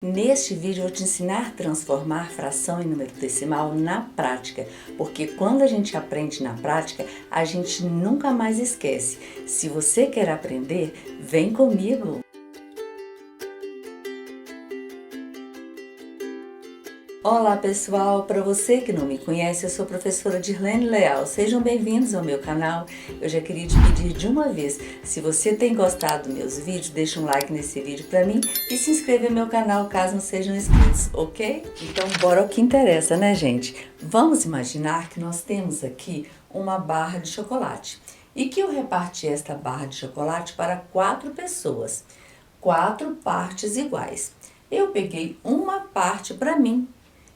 Neste vídeo eu vou te ensinar a transformar fração em número decimal na prática, porque quando a gente aprende na prática, a gente nunca mais esquece. Se você quer aprender, vem comigo! Olá pessoal, para você que não me conhece, eu sou a professora Dirlene Leal. Sejam bem-vindos ao meu canal. Eu já queria te pedir de uma vez, se você tem gostado dos meus vídeos, deixa um like nesse vídeo para mim e se inscreva no meu canal caso não sejam inscritos, ok? Então bora ao que interessa, né gente? Vamos imaginar que nós temos aqui uma barra de chocolate e que eu reparti esta barra de chocolate para 4 pessoas, 4 partes iguais. Eu peguei uma parte para mim.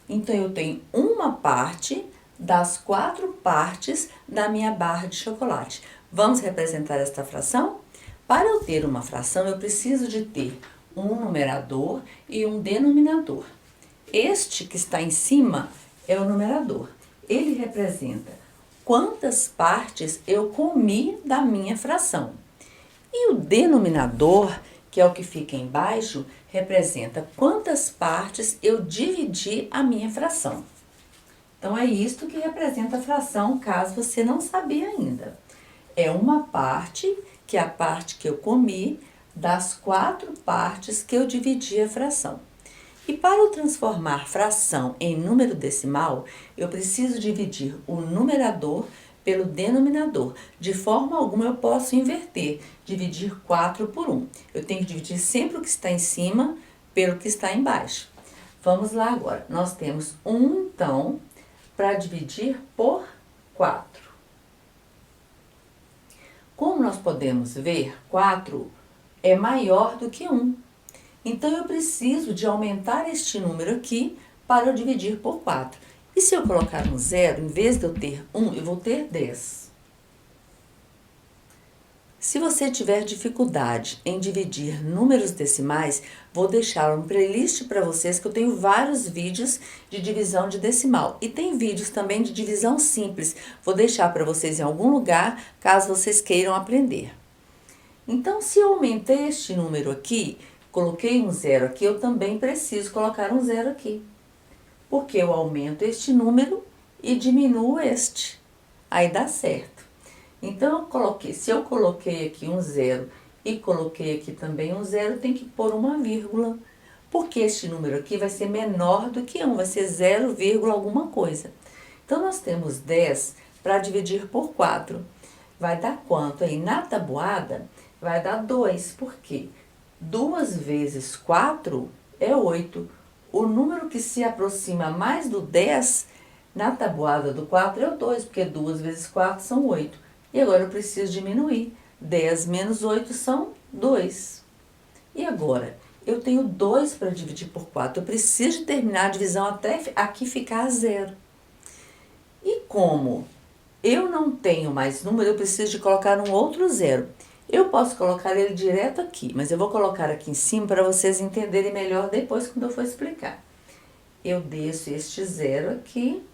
Então, eu tenho uma parte das 4 partes da minha barra de chocolate. Vamos representar esta fração? Para eu ter uma fração, eu preciso de ter um numerador e um denominador. Este que está em cima é o numerador. Ele representa quantas partes eu comi da minha fração. E o denominador, que é o que fica embaixo, representa quantas partes eu dividi a minha fração. Então, é isto que representa a fração, caso você não sabia ainda. É uma parte, que é a parte que eu comi, das 4 partes que eu dividi a fração. E para eu transformar fração em número decimal, eu preciso dividir o numerador pelo denominador. De forma alguma eu posso inverter, dividir 4 por 1. Eu tenho que dividir sempre o que está em cima pelo que está embaixo. Vamos lá agora. Nós temos 1, então, para dividir por 4. Como nós podemos ver, 4 é maior do que 1. Então, eu preciso de aumentar este número aqui para eu dividir por 4. E se eu colocar um zero, em vez de eu ter 1, eu vou ter 10. Se você tiver dificuldade em dividir números decimais, vou deixar uma playlist para vocês que eu tenho vários vídeos de divisão de decimal. E tem vídeos também de divisão simples. Vou deixar para vocês em algum lugar, caso vocês queiram aprender. Então, se eu aumentei este número aqui, coloquei um zero aqui, eu também preciso colocar um zero aqui. Porque eu aumento este número e diminuo este. Aí dá certo. Então, se eu coloquei aqui um zero e coloquei aqui também um zero, tem que pôr uma vírgula. Porque este número aqui vai ser menor do que 1, vai ser 0, alguma coisa. Então, nós temos 10 para dividir por 4. Vai dar quanto aí? Na tabuada, vai dar 2. Por quê? 2 vezes 4 é 8. O número que se aproxima mais do 10, na tabuada do 4 é o 2, porque 2 vezes 4 são 8. E agora eu preciso diminuir. 10 menos 8 são 2. E agora, eu tenho 2 para dividir por 4. Eu preciso terminar a divisão até aqui ficar 0. E como eu não tenho mais número, eu preciso de colocar um outro zero. Eu posso colocar ele direto aqui, mas eu vou colocar aqui em cima para vocês entenderem melhor depois quando eu for explicar. Eu desço este zero aqui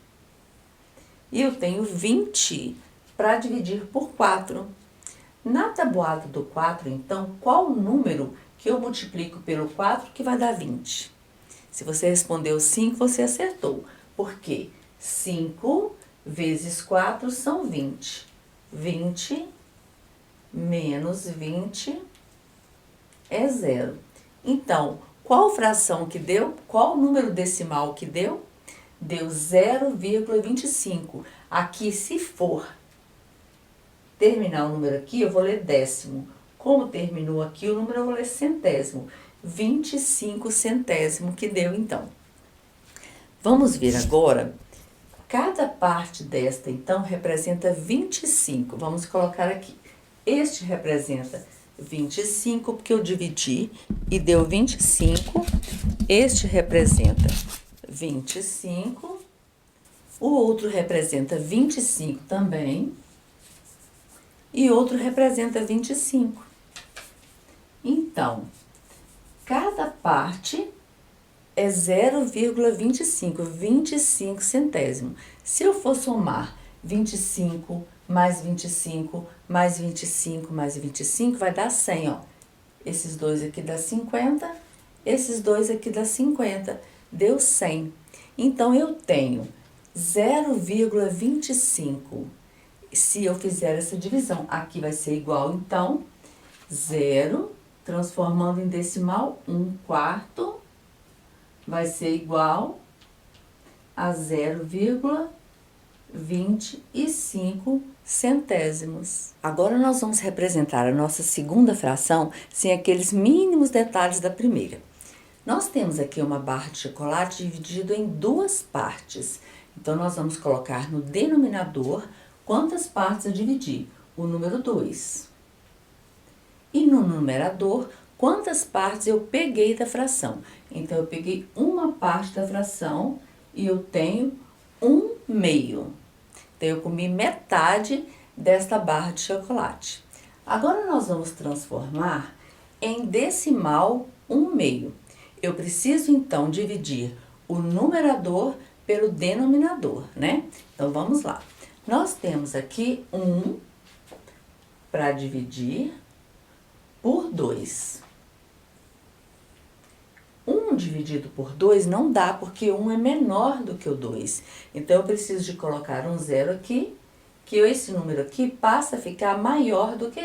e eu tenho 20 para dividir por 4. Na tabuada do 4, então, qual número que eu multiplico pelo 4 que vai dar 20? Se você respondeu 5, você acertou. Por quê? 5 vezes 4 são 20. 20 menos 20 é 0. Então, qual fração que deu? Qual número decimal que deu? Deu 0,25. Aqui, se for terminar o número aqui, eu vou ler décimo. Como terminou aqui o número, eu vou ler centésimo. 25 centésimo que deu, então. Vamos ver agora. Cada parte desta, então, representa 25. Vamos colocar aqui. Este representa 25, porque eu dividi e deu 25. Este representa 25. O outro representa 25 também. E outro representa 25. Então, cada parte é 0,25, 25 centésimo. Se eu for somar 25 mais 25, mais 25, mais 25, vai dar 100, ó. Esses dois aqui dá 50, Esses dois aqui dá 50, deu 100. Então, eu tenho 0,25. Se eu fizer essa divisão, aqui vai ser igual, então, 0, transformando em decimal, 1/4, vai ser igual a 0,25 centésimos. Agora, nós vamos representar a nossa segunda fração sem aqueles mínimos detalhes da primeira. Nós temos aqui uma barra de chocolate dividida em duas partes. Então, nós vamos colocar no denominador quantas partes eu dividi? O número 2. E no numerador, quantas partes eu peguei da fração? Então, eu peguei uma parte da fração e eu tenho 1/2. Então, eu comi metade desta barra de chocolate. Agora, nós vamos transformar em decimal 1/2. Eu preciso, então, dividir o numerador pelo denominador, né? Então, vamos lá. Nós temos aqui 1 para dividir por 2. 1 dividido por 2 não dá, porque 1 é menor do que o 2. Então, eu preciso de colocar um 0 aqui, que esse número aqui passa a ficar maior do que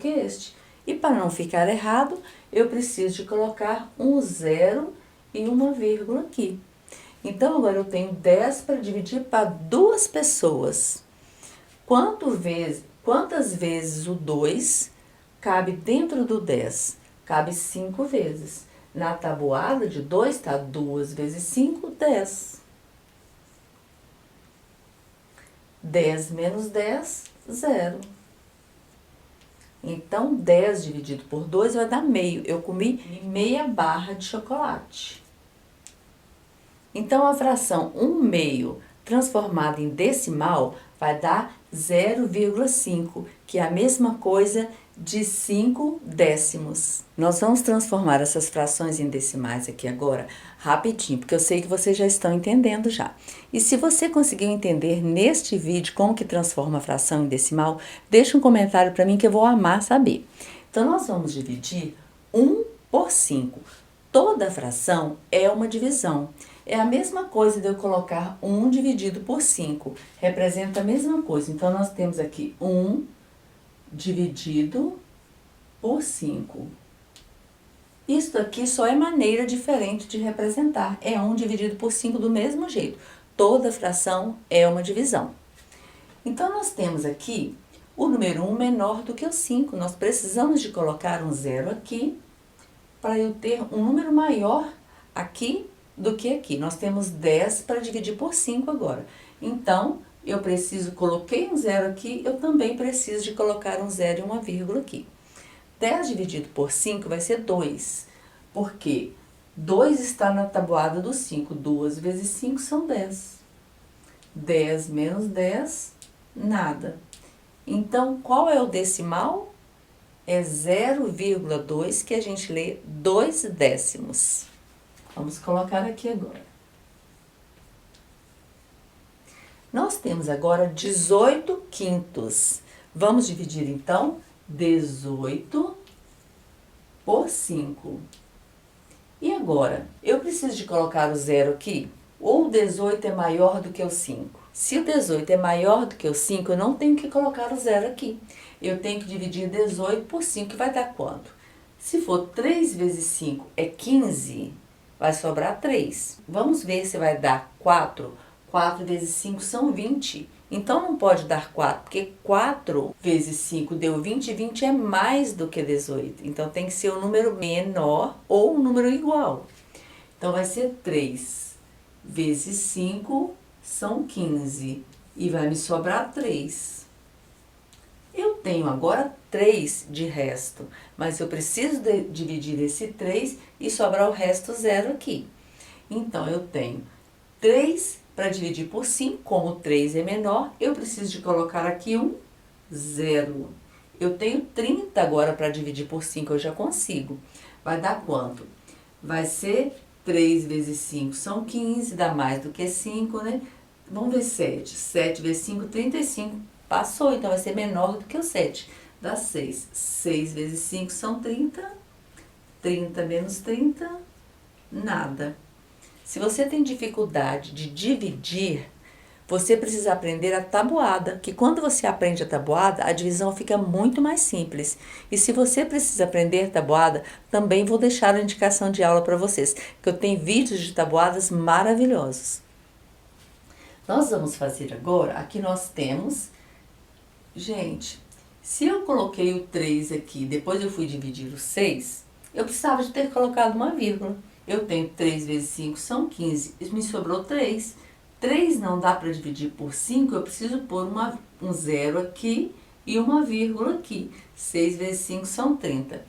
este. E para não ficar errado, eu preciso de colocar um 0 e uma vírgula aqui. Então, agora eu tenho 10 para dividir para 2 pessoas. Quantas vezes o 2 cabe dentro do 10? Cabe 5 vezes. Na tabuada de 2 está 2 vezes 5, 10. 10 menos 10, 0. Então, 10 dividido por 2 vai dar meio. Eu comi meia barra de chocolate. Então, a fração 1/2 transformada em decimal vai dar 0,5, que é a mesma coisa de 5 décimos. Nós vamos transformar essas frações em decimais aqui agora, rapidinho, porque eu sei que vocês já estão entendendo já. E se você conseguiu entender neste vídeo como que transforma a fração em decimal, deixa um comentário para mim que eu vou amar saber. Então, nós vamos dividir 1 por 5. Toda fração é uma divisão. É a mesma coisa de eu colocar 1 dividido por 5. Representa a mesma coisa. Então, nós temos aqui 1 dividido por 5. Isto aqui só é maneira diferente de representar. É 1 dividido por 5 do mesmo jeito. Toda fração é uma divisão. Então, nós temos aqui o número 1 menor do que o 5. Nós precisamos de colocar um 0 aqui para eu ter um número maior aqui do que aqui. Nós temos 10 para dividir por 5 agora. Então, coloquei um 0 aqui, eu também preciso de colocar um 0 e uma vírgula aqui. 10 dividido por 5 vai ser 2, porque 2 está na tabuada do 5. 2 vezes 5 são 10. 10 menos 10, nada. Então, qual é o decimal? É 0,2, que a gente lê 2 décimos. Vamos colocar aqui agora. Nós temos agora 18 quintos. Vamos dividir, então, 18 por 5. E agora, eu preciso de colocar o 0 aqui? Ou o 18 é maior do que o 5? Se o 18 é maior do que o 5, eu não tenho que colocar o 0 aqui. Eu tenho que dividir 18 por 5, que vai dar quanto? Se for 3 vezes 5 é 15, vai sobrar 3. Vamos ver se vai dar 4. 4 vezes 5 são 20. Então, não pode dar 4, porque 4 vezes 5 deu 20, e 20 é mais do que 18. Então, tem que ser um número menor ou um número igual. Então, vai ser 3 vezes 5 são 15. E vai me sobrar 3. Eu tenho agora 3 de resto, mas eu preciso dividir esse 3 e sobrar o resto 0 aqui. Então, eu tenho 3 para dividir por 5, como 3 é menor, eu preciso de colocar aqui um 0. Eu tenho 30 agora para dividir por 5, eu já consigo. Vai dar quanto? Vai ser 3 vezes 5 são 15, dá mais do que 5, né? Vamos ver 7. 7 vezes 5, 35. Passou, então vai ser menor do que o 7. Dá 6. 6 vezes 5 são 30. 30 menos 30, nada. Se você tem dificuldade de dividir, você precisa aprender a tabuada, que quando você aprende a tabuada, a divisão fica muito mais simples. E se você precisa aprender tabuada, também vou deixar a indicação de aula para vocês, que eu tenho vídeos de tabuadas maravilhosos. Nós vamos fazer agora, aqui nós temos, gente, se eu coloquei o 3 aqui, depois eu fui dividir o 6, eu precisava de ter colocado uma vírgula. Eu tenho 3 vezes 5 são 15, me sobrou 3. 3 não dá para dividir por 5, eu preciso pôr um zero aqui e uma vírgula aqui. 6 vezes 5 são 30.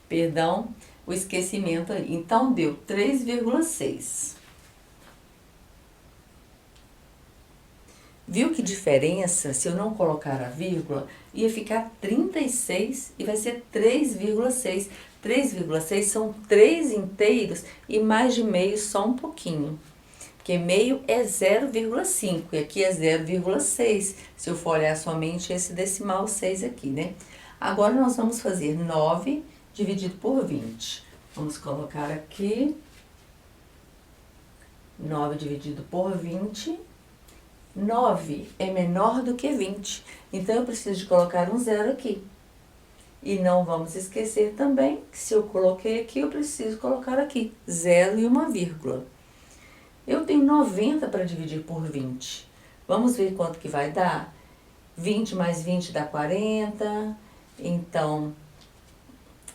Perdão, o esquecimento aí. Então, deu 3,6. Viu que diferença? Se eu não colocar a vírgula, ia ficar 36 e vai ser 3,6. 3,6 são 3 inteiros e mais de meio só um pouquinho. Porque meio é 0,5 e aqui é 0,6. Se eu for olhar somente esse decimal 6 aqui, né? Agora nós vamos fazer 9 dividido por 20. Vamos colocar aqui 9 dividido por 20. 9 é menor do que 20. Então eu preciso de colocar um zero aqui. E não vamos esquecer também que se eu coloquei aqui, eu preciso colocar aqui 0 e uma vírgula. Eu tenho 90 para dividir por 20. Vamos ver quanto que vai dar? 20 mais 20 dá 40. Então,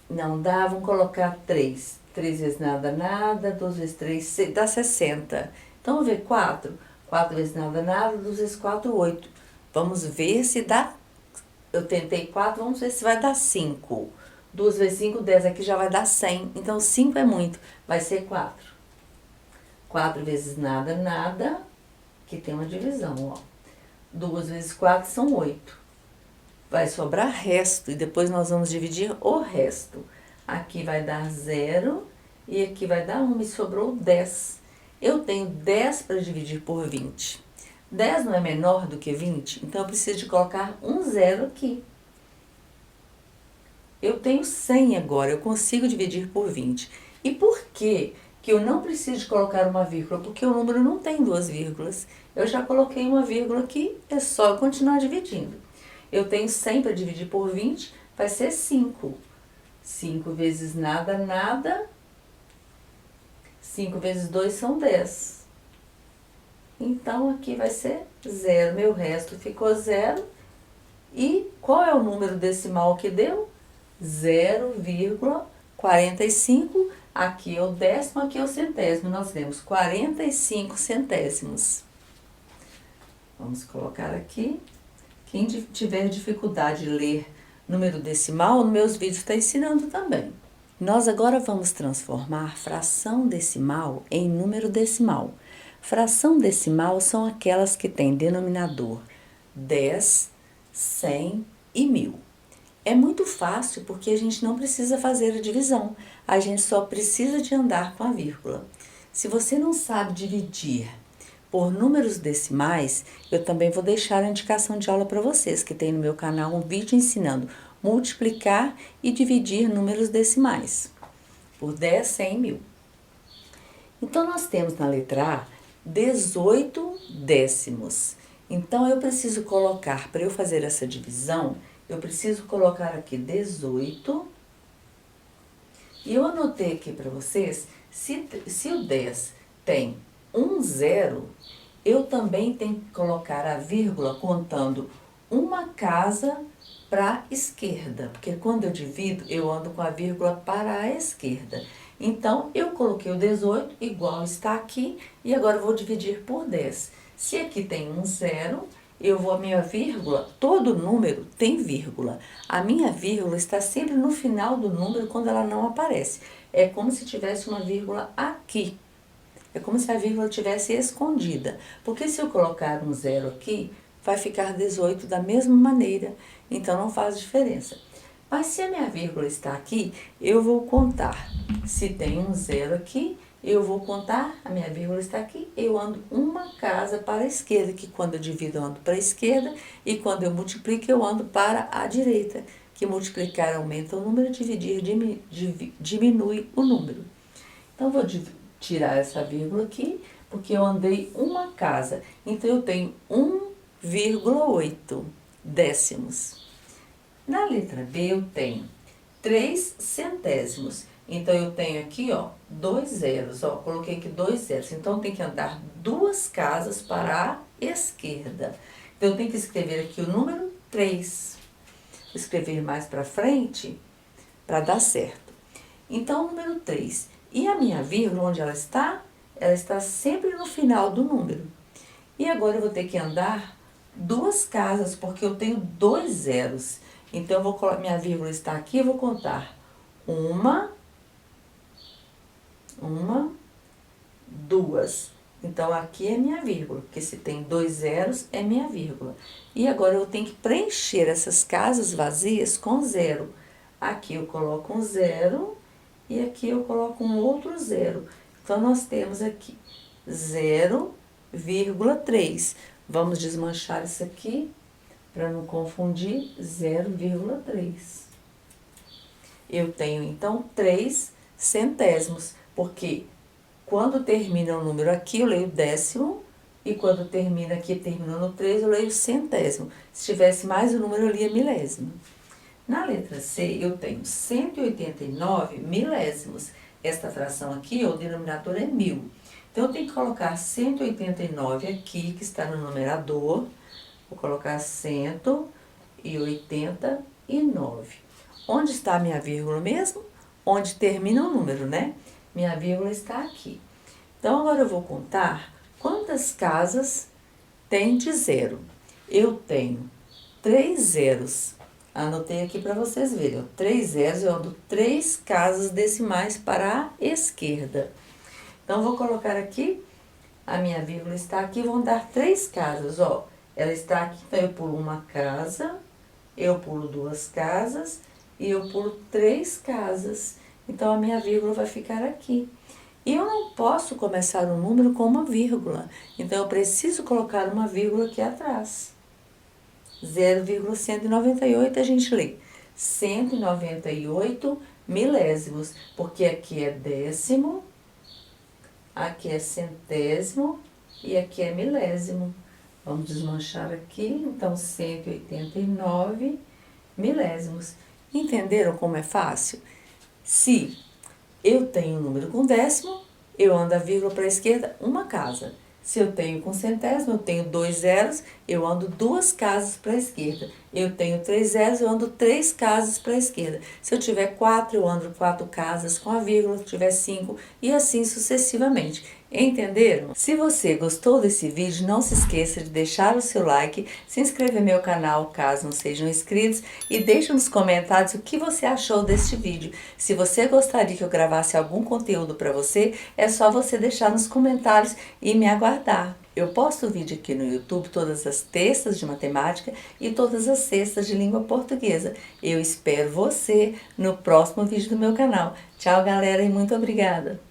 não dá. Vamos colocar 3. 3 vezes nada, nada. 2 vezes 3 dá 60. Então, vamos ver 4. 4 vezes nada, nada. 2 vezes 4, 8. Vamos ver se dá. Eu tentei 4, vamos ver se vai dar 5. 2 vezes 5, 10. Aqui já vai dar 100. Então, 5 é muito. Vai ser 4. 4 vezes nada, nada, que tem uma divisão, ó. 2 vezes 4 são 8. Vai sobrar resto, e depois nós vamos dividir o resto. Aqui vai dar 0, e aqui vai dar 1, e sobrou 10. Eu tenho 10 para dividir por 20. 10 não é menor do que 20, então eu preciso de colocar um zero aqui. Eu tenho 100 agora, eu consigo dividir por 20. E por quê que eu não preciso de colocar uma vírgula? Porque o número não tem duas vírgulas. Eu já coloquei uma vírgula aqui, é só eu continuar dividindo. Eu tenho 100 para dividir por 20, vai ser 5. 5 vezes nada, nada. 5 vezes 2 são 10. Então, aqui vai ser 0. Meu resto ficou 0. E qual é o número decimal que deu? 0,45. Aqui é o décimo, aqui é o centésimo. Nós temos 45 centésimos. Vamos colocar aqui. Quem tiver dificuldade de ler número decimal, nos meus vídeos está ensinando também. Nós agora vamos transformar fração decimal em número decimal. Fração decimal são aquelas que têm denominador 10, 100 e 1000. É muito fácil porque a gente não precisa fazer a divisão, a gente só precisa de andar com a vírgula. Se você não sabe dividir por números decimais, eu também vou deixar a indicação de aula para vocês, que tem no meu canal um vídeo ensinando multiplicar e dividir números decimais por 10, 100 e 1000. Então, nós temos na letra A 18 décimos. Então, eu preciso colocar, para eu fazer essa divisão, eu preciso colocar aqui 18. E eu anotei aqui para vocês, se o 10 tem um zero, eu também tenho que colocar a vírgula contando uma casa para a esquerda. Porque quando eu divido, eu ando com a vírgula para a esquerda. Então, eu coloquei o 18, igual está aqui, e agora eu vou dividir por 10. Se aqui tem um zero, a minha vírgula, todo número tem vírgula. A minha vírgula está sempre no final do número quando ela não aparece. É como se tivesse uma vírgula aqui. É como se a vírgula tivesse escondida. Porque se eu colocar um zero aqui, vai ficar 18 da mesma maneira. Então, não faz diferença. Mas se a minha vírgula está aqui, eu vou contar. Se tem um zero aqui, eu vou contar, a minha vírgula está aqui, eu ando uma casa para a esquerda, que quando eu divido eu ando para a esquerda, e quando eu multiplico eu ando para a direita, que multiplicar aumenta o número, dividir diminui o número. Então, vou tirar essa vírgula aqui, porque eu andei uma casa. Então, eu tenho 1,8 décimos. Na letra B, eu tenho 3 centésimos. Então, eu tenho aqui, ó, 2 zeros, ó, coloquei aqui 2 zeros. Então, tem que andar 2 casas para a esquerda. Então, eu tenho que escrever aqui o número 3. Vou escrever mais para frente, para dar certo. Então, o número 3. E a minha vírgula, onde ela está? Ela está sempre no final do número. E agora eu vou ter que andar 2 casas, porque eu tenho 2 zeros. Então, eu vou colocar, minha vírgula está aqui, eu vou contar 1, 2. Então, aqui é minha vírgula, porque se tem 2 zeros, é minha vírgula. E agora, eu tenho que preencher essas casas vazias com 0. Aqui eu coloco um 0 e aqui eu coloco um outro 0. Então, nós temos aqui 0,3. Vamos desmanchar isso aqui, para não confundir, 0,3. Eu tenho, então, 3 centésimos, porque quando termina o número aqui, eu leio décimo, e quando termina aqui, terminando no 3, eu leio centésimo. Se tivesse mais o número, eu lia milésimo. Na letra C, eu tenho 189 milésimos. Esta fração aqui, o denominador é 1000. Então, eu tenho que colocar 189 aqui, que está no numerador. Vou colocar 189. Onde está a minha vírgula mesmo? Onde termina o número, né? Minha vírgula está aqui. Então, agora eu vou contar quantas casas tem de 0. Eu tenho 3 zeros. Anotei aqui para vocês verem. 3 zeros, eu ando 3 casas decimais para a esquerda. Então, vou colocar aqui, a minha vírgula está aqui, vão dar 3 casas, ó. Ela está aqui, então eu pulo uma casa, eu pulo 2 casas e eu pulo 3 casas. Então, a minha vírgula vai ficar aqui. E eu não posso começar um número com uma vírgula. Então, eu preciso colocar uma vírgula aqui atrás. 0,198 a gente lê 198 milésimos, porque aqui é décimo, aqui é centésimo e aqui é milésimo. Vamos desmanchar aqui, então 189 milésimos. Entenderam como é fácil? Se eu tenho um número com décimo, eu ando a vírgula para a esquerda, uma casa. Se eu tenho com centésimo, eu tenho 2 zeros, eu ando 2 casas para a esquerda. Eu tenho 3 zeros, eu ando 3 casas para a esquerda. Se eu tiver 4, eu ando 4 casas com a vírgula, se tiver 5, e assim sucessivamente. Entenderam? Se você gostou desse vídeo, não se esqueça de deixar o seu like, se inscrever no meu canal, caso não sejam inscritos, e deixe nos comentários o que você achou deste vídeo. Se você gostaria que eu gravasse algum conteúdo para você, é só você deixar nos comentários e me aguardar. Eu posto vídeo aqui no YouTube todas as terças de matemática e todas as sextas de língua portuguesa. Eu espero você no próximo vídeo do meu canal. Tchau, galera, e muito obrigada!